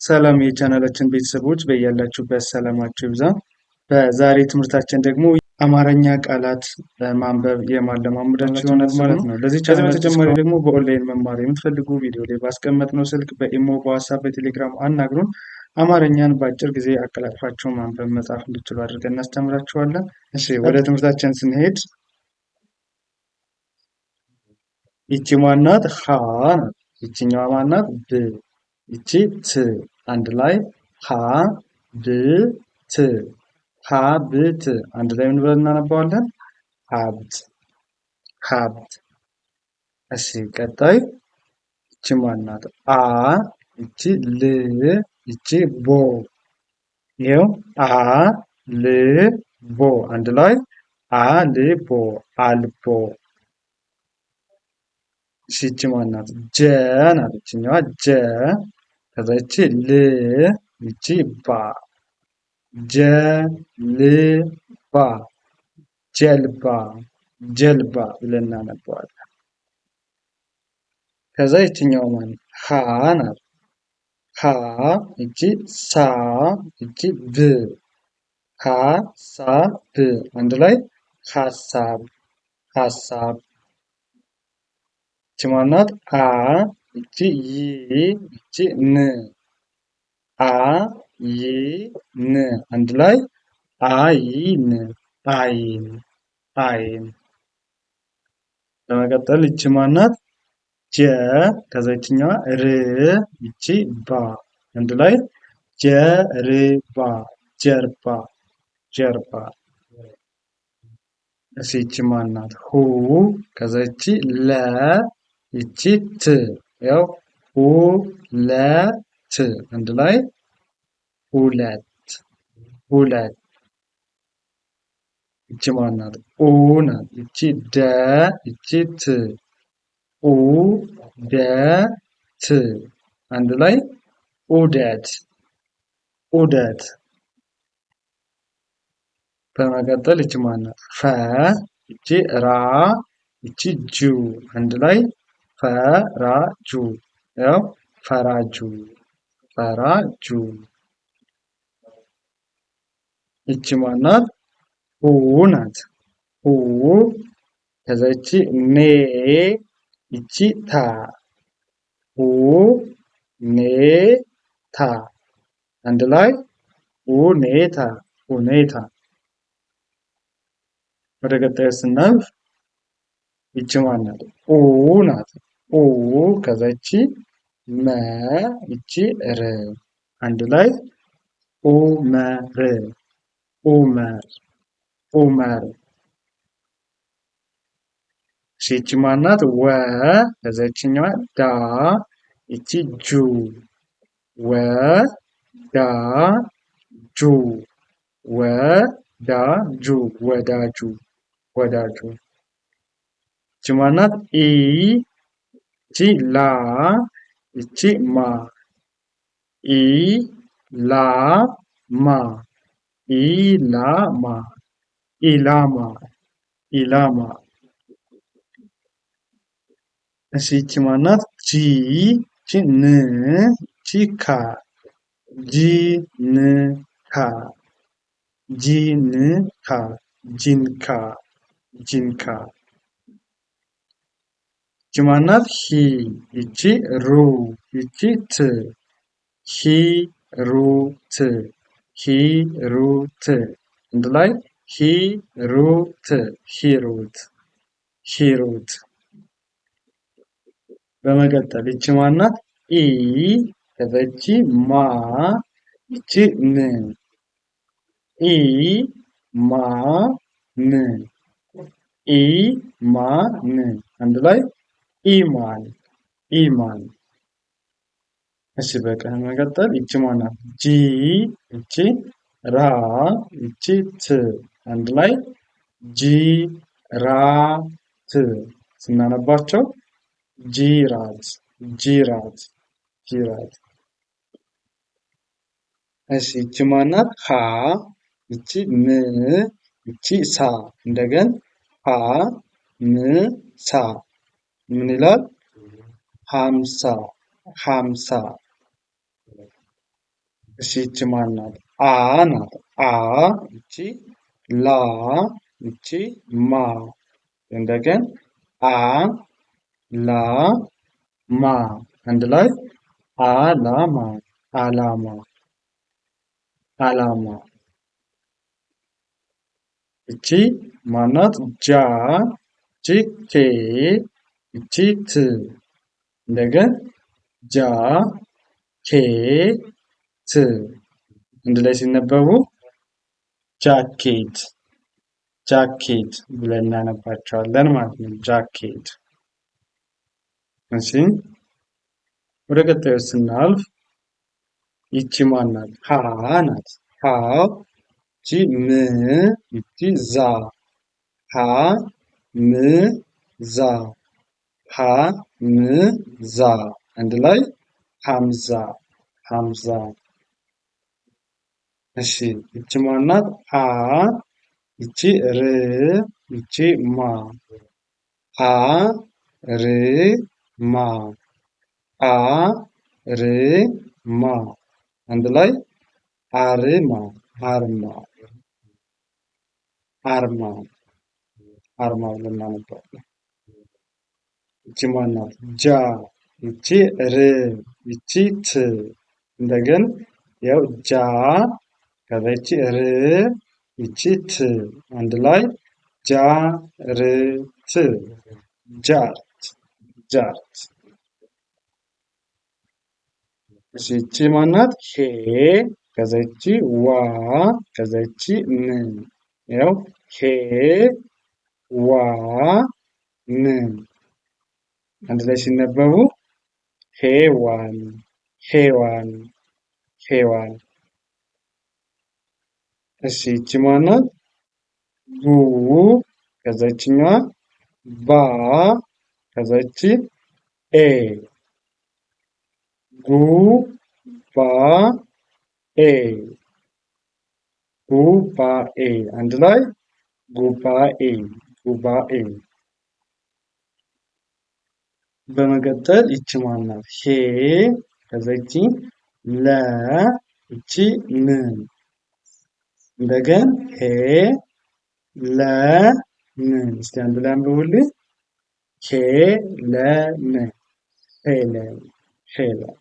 ሰላም የቻናላችን ቤተሰቦች በያላችሁበት ሰላማችሁ ይብዛ። በዛሬ ትምህርታችን ደግሞ አማርኛ ቃላት ማንበብ የማለማመዳችሁ ይሆናል ማለት ነው። ከዚህ በተጨማሪ ደግሞ በኦንላይን መማር የምትፈልጉ ቪዲዮ ላይ ባስቀመጥነው ስልክ በኢሞ፣ በዋትስአፕ፣ በቴሌግራም አናግሩን። አማርኛን በአጭር ጊዜ አቀላጥፋችሁ ማንበብ መጻፍ እንድትችሉ አድርገን እናስተምራችኋለን። እሺ ወደ ትምህርታችን ስንሄድ ይቺ ማናት? ሀ ናት። ይቺኛዋ ማናት? ብ። ይቺ ት። አንድ ላይ ሀ ብ ት። ሀብት። አንድ ላይ ምን ብለን እናነባዋለን? ሀብት ሀብት። እሺ ቀጣይ ይቺ ማናት? አ። ይቺ ል። ይቺ ቦ። ይኸው አ ል ቦ። አንድ ላይ አልቦ አልቦ። እሺ ይቺ ማናት? ጀ ናት። ይቺኛዋ ጀ። ከዛ ይቺ ል። ይቺ ባ። ጀልባ ጀልባ ጀልባ ብለን እናነባዋለን። ከዛ ይቺኛው ማን? ሀ ናት። ሀ። ይቺ ሳ። ይቺ ብ። ሀ ሳ ብ። አንድ ላይ ሀሳብ ሀሳብ። ይቺ ማናት? አ። ይቺ ይ። ይቺ ን። አ ይ ን። አንድ ላይ አይን አይን አይን። በመቀጠል ይቺ ማናት? ጀ። ከዛ ይችኛዋ ር። ይቺ ባ። አንድ ላይ ጀርባ ጀርባ ጀርባ። እሺ ይቺ ማናት? ሁ። ከዛ ይቺ ለ። ይቺ ት። ያው ሁለት አንድ ላይ ሁለት ሁለት። ይቺ ማናት? ኡ ናት። ይቺ ደ። ይቺ ት። ኡ ደ ት። አንድ ላይ ኡደት ኡደት። በመቀጠል ይቺ ማናት? ፈ። ይቺ ራ። ይቺ ጁ። አንድ ላይ ፈራጁ። ያው ፈራጁ ፈራጁ። ይቺ ማናት? ሁ ናት። ሁ። ከዛ ይቺ ኔ። ይቺ ታ። ሁ ኔ ታ። አንድ ላይ ሁኔታ ሁኔታ። ወደ ቀጣዩ ስናልፍ ይቺ ማናት? ኡ ናት። ኡ። ከዛ ይቺ መ። ይቺ ር። አንድ ላይ ኡመር ኡመር ኡመር። እሺ ይቺ ማናት? ወ። ከዛ ይቺኛዋ ዳ። ይቺ ጁ። ወ ዳ ጁ ወ ዳ ጁ ወዳጁ ወዳጁ። ይቺ ማናት? ኢ። ይቺ ላ። ይቺ ማ። ኢ ላ ማ ኢላማ ኢላማ ኢላማ። እሺ ይቺ ማናት? ጂ። ይቺ ን። ይቺ ካ። ጂንካ ጂንካ ጂንካ ጂንካ። ይቺ ማናት? ሂ። ይቺ ሩ። ይቺ ት። ሂሩት ሂሩት። አንድ ላይ ሂሩት ሂሩት ሂሩት። በመቀጠል ይቺ ማናት? ኢ። ከዛ ይቺ ማ። ይቺ ን። ኢ ማ ን ኢ ማ ን። አንድ ላይ ኢማን ኢማን። እሺ በመቀጠል ይቺ ማናት? ጂ። ይቺ ራ። ይቺ ት። አንድ ላይ ጂ ራ ት። ስናነባቸው ጂራት ጂራት ጂራት። እሺ ይቺ ማናት? ሀ። ይቺ ም። ይቺ ሳ። እንደገን ሀ ም ሳ። ምን ይላል? ሀምሳ ሀምሳ። እሺ ይቺ ማን ናት? አ ናት። አ ይቺ ላ ይቺ ማ እንደገን አ ላ ማ አንድ ላይ አላማ አላማ አላማ። እቺ ማናት? ጃ እቺ ኬ እቺ ት እንደገን ጃ ኬ ት አንድ ላይ ሲነበቡ ጃኬት ጃኬት ብለን እናነባቸዋለን ማለት ነው። ጃኬት። እሺ ወደ ቀጣዩ ስናልፍ ይቺ ማናት? ሀ ናት። ሀ ይቺ ም ይቺ ዛ ሀ ም ዛ ሀ ም ዛ አንድ ላይ ሀምዛ ሀምዛ። እሺ ይቺ ማናት? አ ይቺ ር ይቺ ማ አ ር ማ አ ር ማ አንድ ላይ አርማ አርማ አርማ አርማ ብለን እናነባዋለን። ይቺ ማናት? ጃ ይቺ ር ይቺ ት እንደገን ያው ጃ ከዛ ይቺ ር ይቺ ት አንድ ላይ ጃ ር ት ጃርት ጃርት። እሺ ይቺ ማናት? ሄ ከዛ ይቺ ዋ ከዛ ይቺ ን ያው ሄ ዋ ን አንድ ላይ ሲነበቡ ሄዋን ሄዋን ሄዋን። እሺ ይቺ ማናት? ቡ ከዛ ይቺኛዋ ባ ከዛ ይቺ ኤ ጉ ባ ኤ ጉባኤ አንድ ላይ ጉባኤ ጉባኤ። በመቀጠል ይቺ ማናት? ሄ ከዛ ይቺ ለ ይቺ ን እንደገን ሄ ለ ን እስቲ አንድ ላይ አንብቡልኝ። ሄለን ሄለን ሄለን።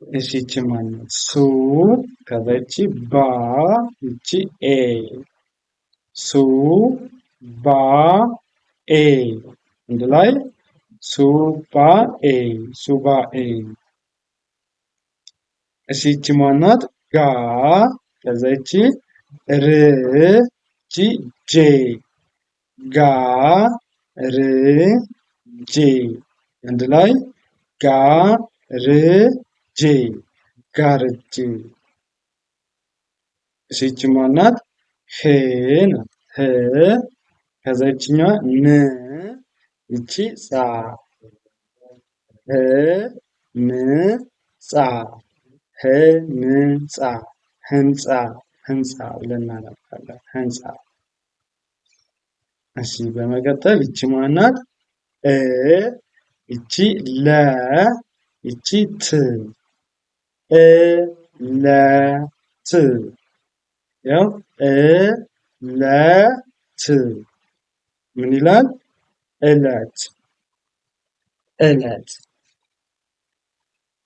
እሺ ይቺ ማናት? ሱ ከዛ ይቺ ባ ይቺ ኤ ሱ ባ ኤ አንድ ላይ ሱባኤ ሱባኤ። እሺ ይቺ ማናት? ጋ ከዛ ይቺ ር ይቺ ጄ ጋ ር ጄ አንድ ላይ ጋ ር ጄ ጋርጄ። እሺ ይቺ ማናት? ህ ናት። ህ ከዛ ይቺኛዋ ን ይቺ ጻ ህ ን ጻ ህንጻ ህንጻ ህንጻ ብለን እናነባለን። ህንጻ። እሺ በመቀጠል ይቺ ማናት? እ ይቺ ለ ይቺ ት እ ለ ት ያው እ ለ ት ምን ይላል? እለት እለት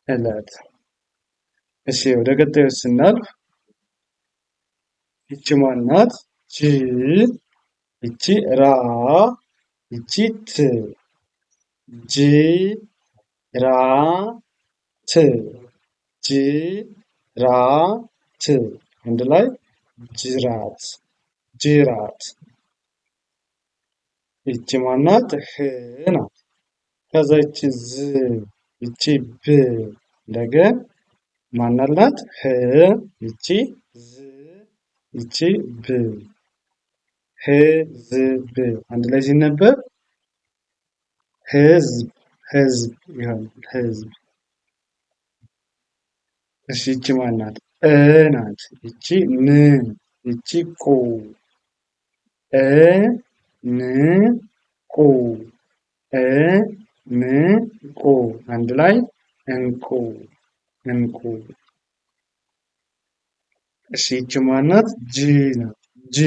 እለት። እሺ ወደ ቀጣዩ ስናልፍ ይቺ ማናት? ጅ ይቺ ራ ይቺ ት ጅ ራ ት ጅ ራ ት አንድ ላይ ጅራት ጅራት። ይቺ ማናት? ህ ናት። ከዛ ይቺ ዝ ይቺ ብ እንደገን ማናላት? ህ ይቺ ዝ ይቺ ብ ህዝብ አንድ ላይ ሲነበብ ህዝብ ህዝብ ይሆናል። ህዝብ። እሺ ይቺ ማናት? እ ናት። ይቺ ን ይቺ ቁ እ ን ቁ እ ን ቁ አንድ ላይ እንቁ እንቁ። እሺ ይቺ ማናት? ጂ ናት። ጂ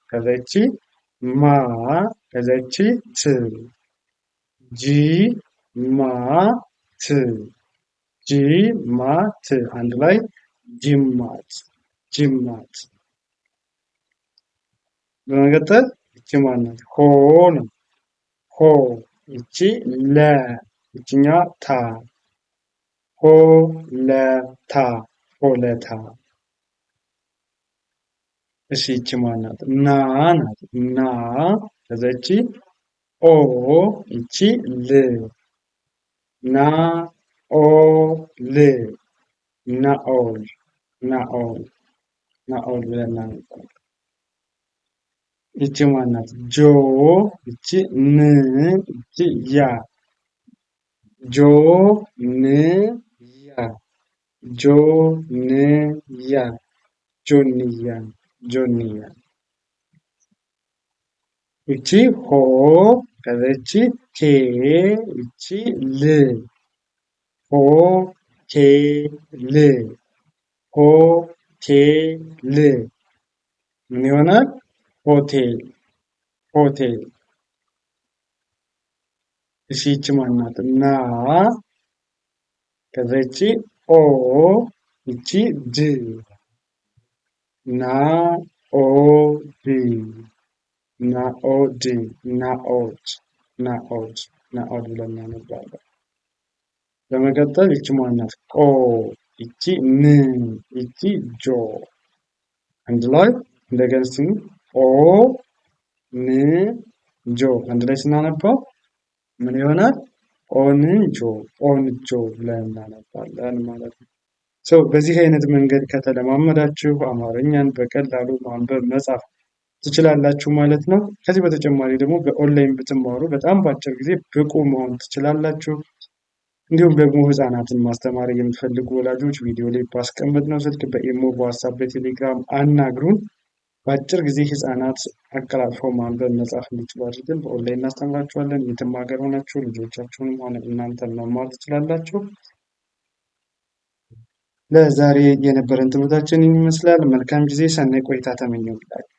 ከዛ ይቺ ማ ከዛ ይቺ ት ጂ ማ ት ጂ ማ ት አንድ ላይ ጅማት ጅማት። በመቀጠል ይቺ ማናት? ሆ ነው። ሆ ይቺ ለ ይቺኛዋ ታ ሆ ለ ታ ሆለታ። እሺ ይቺ ማናት? ና ናት። ና ከዛ ይቺ ኦ ይቺ ል ና ኦ ል ናኦል ናኦል ናኦል ብለን እናነባለን። ይቺ ማናት? ጆ ይቺ ን ይቺ ያ ጆ ን ያ ጆ ን ያ ጆንያ ጆንያ። ይቺ ሆ ከዛ ይቺ ቴ ይቺ ል ሆ ቴ ል ሆ ቴ ል ምን ይሆናል? ሆቴል ሆቴል። እሺ ይቺ ማናት? ና ከዛ ይቺ ኦ ይቺ ድ ና ኦ ድ ናኦድ ናኦድ ናኦድ ናኦድ ብለን እናነባለን። በመቀጠል ይቺ ማናት? ቆ ይቺ ን ይቺ ጆ አንድ ላይ እንደገና እስቲ ኦ ን ጆ አንድ ላይ ስናነባው ምን ይሆናል? ኦንጆ ኦንጆ ብለን እናነባለን ማለት ነው። በዚህ አይነት መንገድ ከተለማመዳችሁ አማርኛን በቀላሉ ማንበብ መጻፍ ትችላላችሁ ማለት ነው። ከዚህ በተጨማሪ ደግሞ በኦንላይን ብትማሩ በጣም በአጭር ጊዜ ብቁ መሆን ትችላላችሁ። እንዲሁም ደግሞ ህፃናትን ማስተማር የምትፈልጉ ወላጆች ቪዲዮ ላይ ባስቀመጥነው ስልክ በኢሞ፣ በዋትስአፕ፣ በቴሌግራም አናግሩን። በአጭር ጊዜ ህፃናት አቀላጥፈው ማንበብ መጻፍ እንዲችሉ አድርገን በኦንላይን እናስተምራችኋለን። የትም ሀገር ሆናችሁ ልጆቻችሁንም ሆነ እናንተን መማር ትችላላችሁ። ለዛሬ የነበረን ትምህርታችን ይመስላል። መልካም ጊዜ፣ ሰናይ ቆይታ ተመኘሁላችሁ።